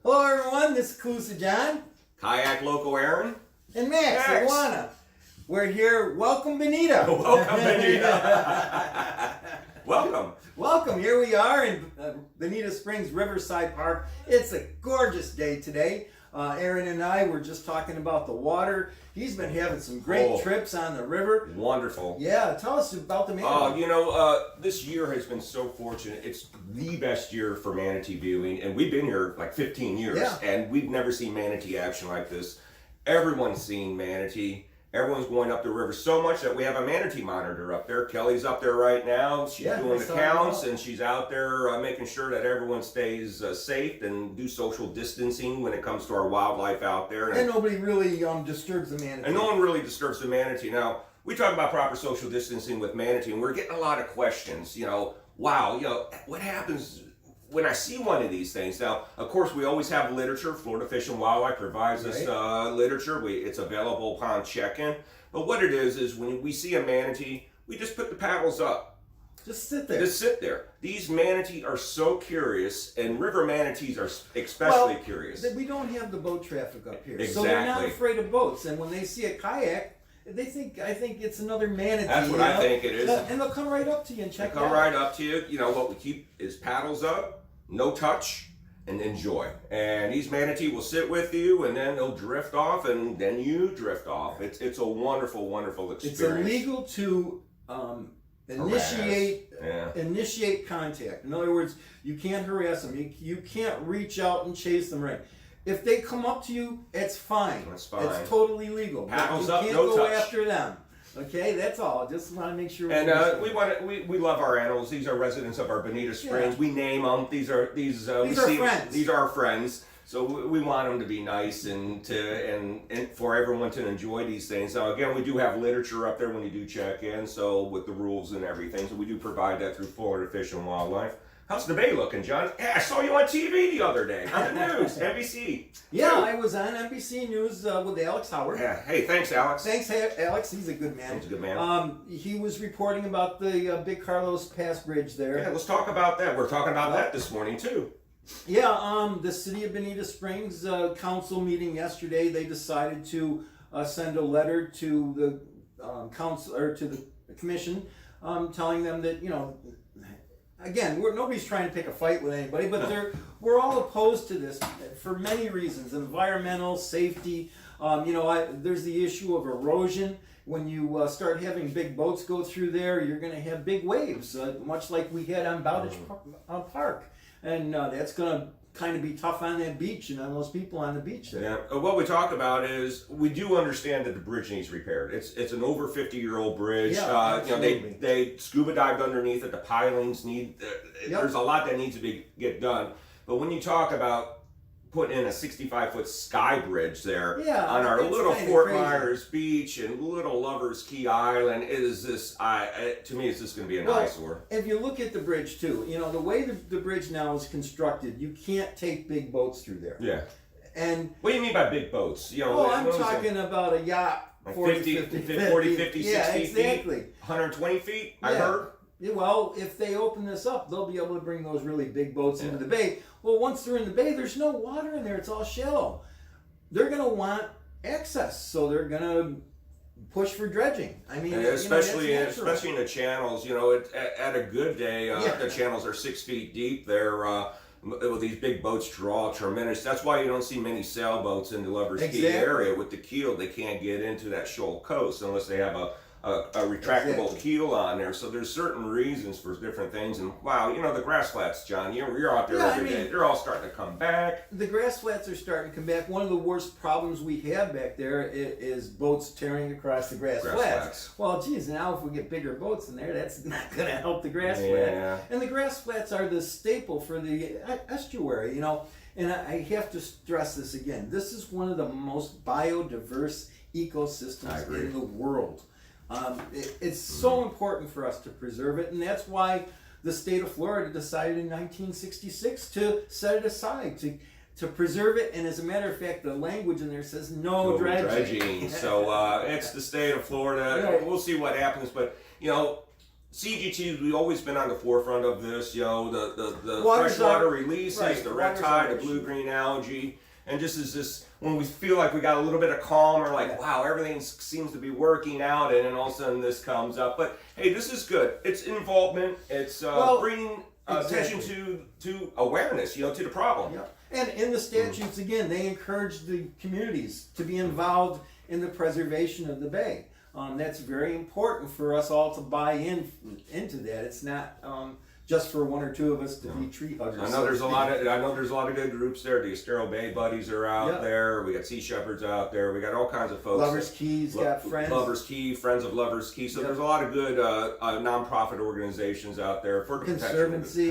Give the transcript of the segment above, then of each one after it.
Hello everyone, this is Kusa John. Kayak Loco Aaron. And Max, Iguana. We're here. Welcome, Bonita. Welcome, Bonita. Welcome. Welcome. Here we are in Bonita Springs Riverside Park. It's a gorgeous day today. Aaron and I were just talking about the water. He's been having some great trips on the river. Wonderful. Yeah, tell us about the manatee. This year has been so fortunate. It's the best year for manatee viewing, and we've been here like 15 years, and we've never seen manatee action like this. Everyone's seen manatee. Everyone's going up the river so much that we have a manatee monitor up there. Kelly's up there right now. She's doing the counts, and she's out there making sure that everyone stays safe and do social distancing when it comes to our wildlife out there. And nobody really disturbs the manatee. And no one really disturbs the manatee. Now, we talk about proper social distancing with manatee, and we're getting a lot of questions. What happens when I see one of these things? Now, of course, we always have literature. Florida Fish and Wildlife provides us literature. It's available upon check-in. But what it is when we see a manatee, we just put the paddles up. Just sit there. Just sit there. These manatee are so curious, and river manatees are especially curious. We don't have the boat traffic up here. Exactly. So they're not afraid of boats. And when they see a kayak, I think it's another manatee. That's what I think it is. And they'll come right up to you and check it out. They'll come right up to you. You know, what we keep is paddles up, no touch, and enjoy. And these manatee will sit with you, and then they'll drift off, and then you drift off. It's a wonderful, wonderful experience. It's illegal to initiate contact. In other words, you can't harass them. You can't reach out and chase them. Right. If they come up to you, it's fine. That's fine. It's totally legal. Paddles up, no touch. You can't go after them. Okay, that's all. Just want to make sure. And we love our animals. These are residents of our Bonita Springs. We name them. These are friends. These are our friends. So we want them to be nice and for everyone to enjoy these things. Now again, we do have literature up there when you do check in. So with the rules and everything, so we do provide that through Florida Fish and Wildlife. How's the bay looking, John? Hey, I saw you on TV the other day on the news, NBC. Yeah, I was on NBC News with Alex Howard. Yeah. Hey, thanks, Alex. Thanks, Alex. He's a good man. He's a good man. He was reporting about the Big Carlos Pass Bridge there. Yeah, let's talk about that. We're talking about that this morning too. Yeah, the City of Bonita Springs council meeting yesterday. They decided to send a letter to the council or to the commission, telling them that again, nobody's trying to pick a fight with anybody, but we're all opposed to this for many reasons: environmental, safety. There's the issue of erosion. When you start having big boats go through there, you're going to have big waves, much like we had on Bowditch Park, and that's going to kind of be tough on that beach and on those people on the beach there. Yeah. What we talk about is we do understand that the bridge needs repaired. It's an over 50-year-old bridge. They scuba dived underneath it. The pilings need. There's a lot that needs to get done. But when you talk about putting in a 65-foot sky bridge there on our little Fort Myers Beach and little Lovers Key Island, to me, it's just going to be an eyesore. If you look at the bridge too, the way the bridge now is constructed, you can't take big boats through there. Yeah. And what do you mean by big boats? I'm talking about a yacht, like 40, 50, 60 feet, 120 feet, I heard. Well, if they open this up, they'll be able to bring those really big boats into the bay. Well, once they're in the bay, there's no water in there. It's all shallow. They're going to want access, so they're going to push for dredging. I mean, especially in the channels. At a good day, the channels are 6 feet deep. They're these big boats draw tremendous. That's why you don't see many sailboats in the Lovers Key area with the keel. They can't get into that shoal coast unless they have a retractable keel on there. So there's certain reasons for different things. And wow, the grass flats, John, you're out there every day. They're all starting to come back. The grass flats are starting to come back. One of the worst problems we have back there is boats tearing across the grass flats. Well, geez, now if we get bigger boats in there, that's not going to help the grass flat. And the grass flats are the staple for the estuary, And I have to stress this again. This is one of the most biodiverse ecosystems in the world. It's so important for us to preserve it, and that's why the state of Florida decided in 1966 to set it aside, to preserve it. And as a matter of fact, the language in there says no dredging. So it's the state of Florida. We'll see what happens, but CGT, we've always been on the forefront of this, the Water's freshwater our- releases, right, the red water's tide, our the issue. blue-green algae, and just as this, when we feel like we got a little bit of calm, we're like, wow, everything seems to be working out, and then all of a sudden this comes up. But hey, this is good. It's involvement. It's bringing attention to awareness, to the problem. Yeah. And in the statutes, again, they encourage the communities to be involved in the preservation of the bay. That's very important for us all to buy into that. It's not just for one or two of us to be tree huggers. I know there's a lot of good groups there. The Estero Bay Buddies are out there. We got Sea Shepherds out there. We got all kinds of folks. Lovers Key's got friends. Lovers Key, Friends of Lovers Key. So there's a lot of good nonprofit organizations out there for the Conservancy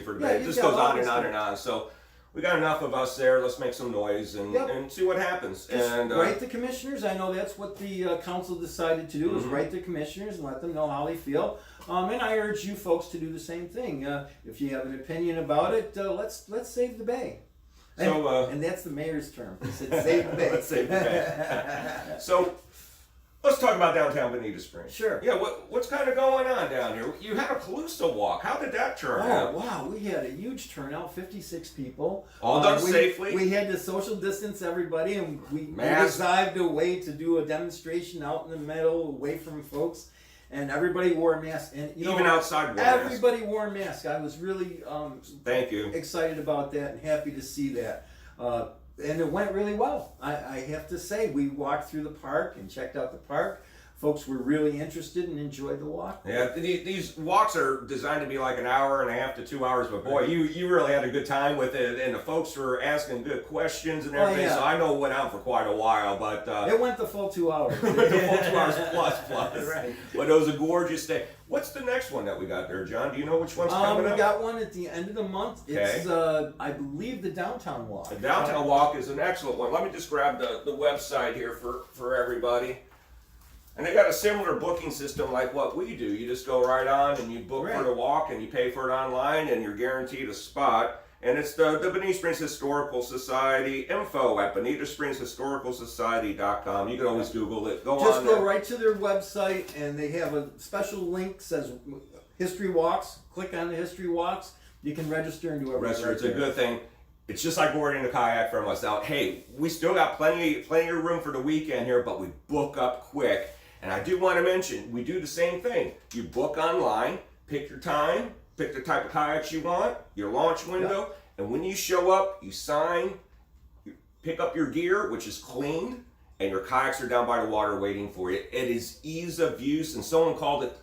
for the Bay. It just goes on and on and on. So we got enough of us there. Let's make some noise and see what happens. And write the commissioners. I know that's what the council decided to do, was write the commissioners and let them know how they feel. And I urge you folks to do the same thing. If you have an opinion about it, let's save the bay. And that's the mayor's term. He said save the bay. Let's save the bay. So let's talk about downtown Bonita Springs. Sure. Yeah, what's kind of going on down here? You had a Calusa walk. How did that turn out? Wow, we had a huge turnout, 56 people. All done safely? We had to social distance everybody, and we designed a way to do a demonstration out in the middle, away from folks, and everybody wore a mask. And even outside wore everybody wore a mask. I was really thank you excited about that and happy to see that. And it went really well. I have to say, we walked through the park and checked out the park. Folks were really interested and enjoyed the walk. Yeah, these walks are designed to be like an hour and a half to 2 hours, but boy, you really had a good time with it, and the folks were asking good questions and everything, so I know it went on for quite a while, but... it went the full 2 hours. It went the full 2 hours plus. Right. But it was a gorgeous day. What's the next one that we got there, John? Do you know which one's coming up? We got one at the end of the month. It's, I believe, the Downtown Walk. The Downtown Walk is an excellent one. Let me just grab the website here for everybody. And they got a similar booking system like what we do. You just go right on and you book for the walk and you pay for it online and you're guaranteed a spot. And it's the Bonita Springs Historical Society info at BonitaSpringsHistoricalSociety.com. You can always Google it. Just go right to their website and they have a special link says History Walks. Click on the History Walks. You can register and do it. It's a good thing. It's just like boarding a kayak from us out. Hey, we still got plenty of room for the weekend here, but we book up quick. And I do want to mention, we do the same thing. You book online, pick your time, pick the type of kayaks you want, your launch window, and when you show up, you sign, you pick up your gear, which is cleaned, and your kayaks are down by the water waiting for you. It is ease of use, and someone called it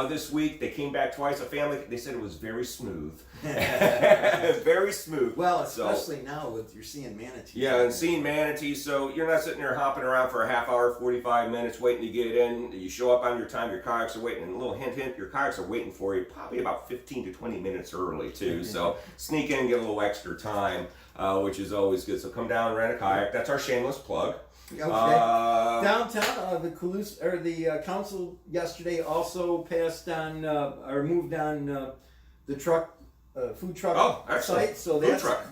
this week. They came back twice, a family, they said it was very smooth. Very smooth. Well, especially now with you're seeing manatees. Yeah, and seeing manatees, so you're not sitting there hopping around for a half hour, 45 minutes waiting to get in. You show up on your time, your kayaks are waiting. And a little hint, your kayaks are waiting for you probably about 15 to 20 minutes early too. So sneak in and get a little extra time, which is always good. So come down and rent a kayak. That's our shameless plug. Okay. Downtown, the council yesterday also passed on or moved on the food truck site. So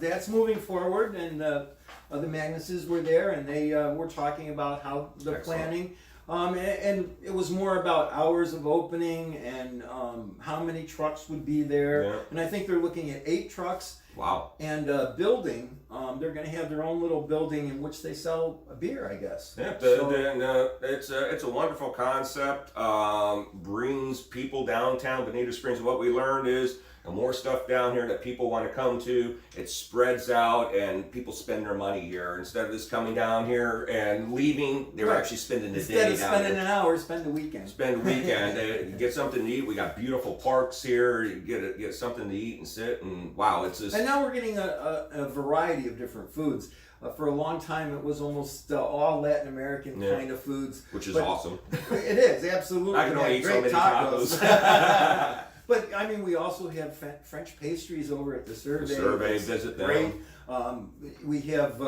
that's moving forward, and the Magnuses were there, and they were talking about how the planning. And it was more about hours of opening and how many trucks would be there. Yeah. And I think they're looking at 8 trucks. Wow. And building, they're going to have their own little building in which they sell a beer, I guess. Yeah, it's a wonderful concept. Brings people downtown Bonita Springs. What we learned is the more stuff down here that people want to come to, it spreads out and people spend their money here. Instead of just coming down here and leaving, they're actually spending the day down here. Instead of spending an hour, spend the weekend. Spend the weekend. Get something to eat. We got beautiful parks here. You get something to eat and sit, and wow, it's just... And now we're getting a variety of different foods. For a long time, it was almost all Latin American kind of foods. Which is awesome. It is, absolutely. I can only eat so many tacos. But, I mean, we also have French pastries over at the Survey. The Survey, visit them. Great. We have,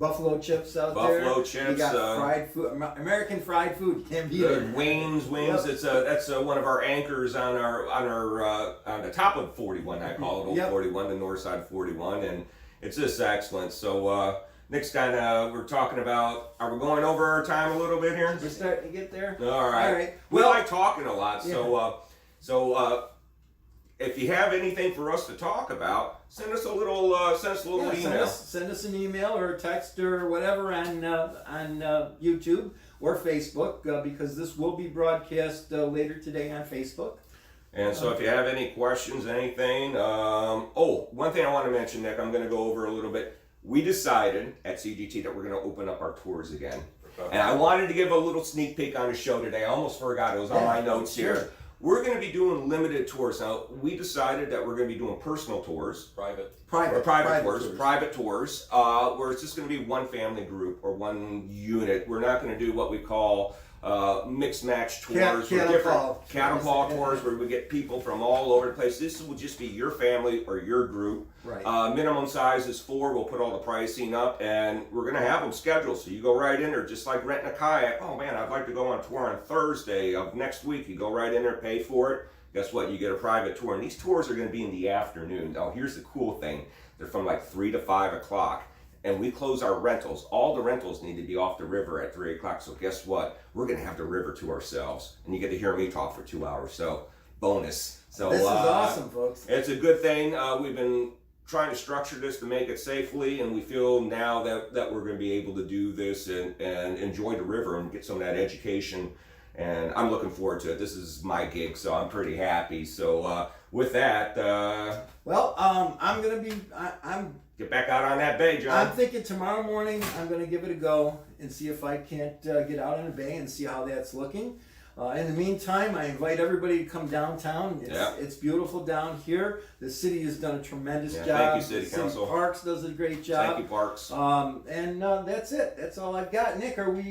buffalo chips out there. Buffalo chips. We got fried food, American fried food. Can't beat it. Wings. Yep. That's one of our anchors on the top of 41. I call it Old 41, the north side 41, and it's just excellent. So Nick's kind of, we're talking about, are we going over our time a little bit here? We're starting to get there. All right. All right. We Well, like talking a lot, so if you have anything for us to talk about, send us a little email. Send us an email or a text or whatever on YouTube or Facebook because this will be broadcast later today on Facebook. And so if you have any questions, anything, one thing I want to mention, Nick, I'm going to go over a little bit. We decided at CGT that we're going to open up our tours again. And I wanted to give a little sneak peek on the show today. I almost forgot. It was on my notes here. We're going to be doing limited tours. Now, we decided that we're going to be doing personal tours. Private tours, where it's just going to be one family group or one unit. We're not going to do what we call mixed match tours, cattle call tours, where we get people from all over the place. This will just be your family or your group. Right. Minimum size is 4. We'll put all the pricing up, and we're going to have them scheduled. So you go right in there, just like renting a kayak. Oh man, I'd like to go on tour on Thursday of next week. You go right in there, pay for it. Guess what? You get a private tour, and these tours are going to be in the afternoon. Now, here's the cool thing: they're from like 3 to 5 o'clock. And we close our rentals. All the rentals need to be off the river at 3 o'clock. So guess what? We're going to have the river to ourselves. And you get to hear me talk for 2 hours. So bonus. So this is awesome, folks. It's a good thing. We've been trying to structure this to make it safely. And we feel now that we're going to be able to do this and enjoy the river and get some of that education. And I'm looking forward to it. This is my gig, so I'm pretty happy. So with that... I'm going to be... Get back out on that bay, John. I'm thinking tomorrow morning I'm going to give it a go and see if I can't get out on the bay and see how that's looking. In the meantime, I invite everybody to come downtown. It's beautiful down here. The city has done a tremendous job. Thank you, City Council. Parks does a great job. Thank you, Parks. And that's it. That's all I've got. Nick, are we're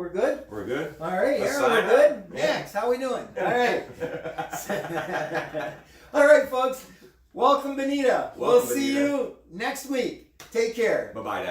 good? We're good. All right, Let's Aaron, sign we're good? up. Max, how we doing? All right. All right, folks. Welcome, Bonita. We'll see you next week. Take care. Bye-bye now.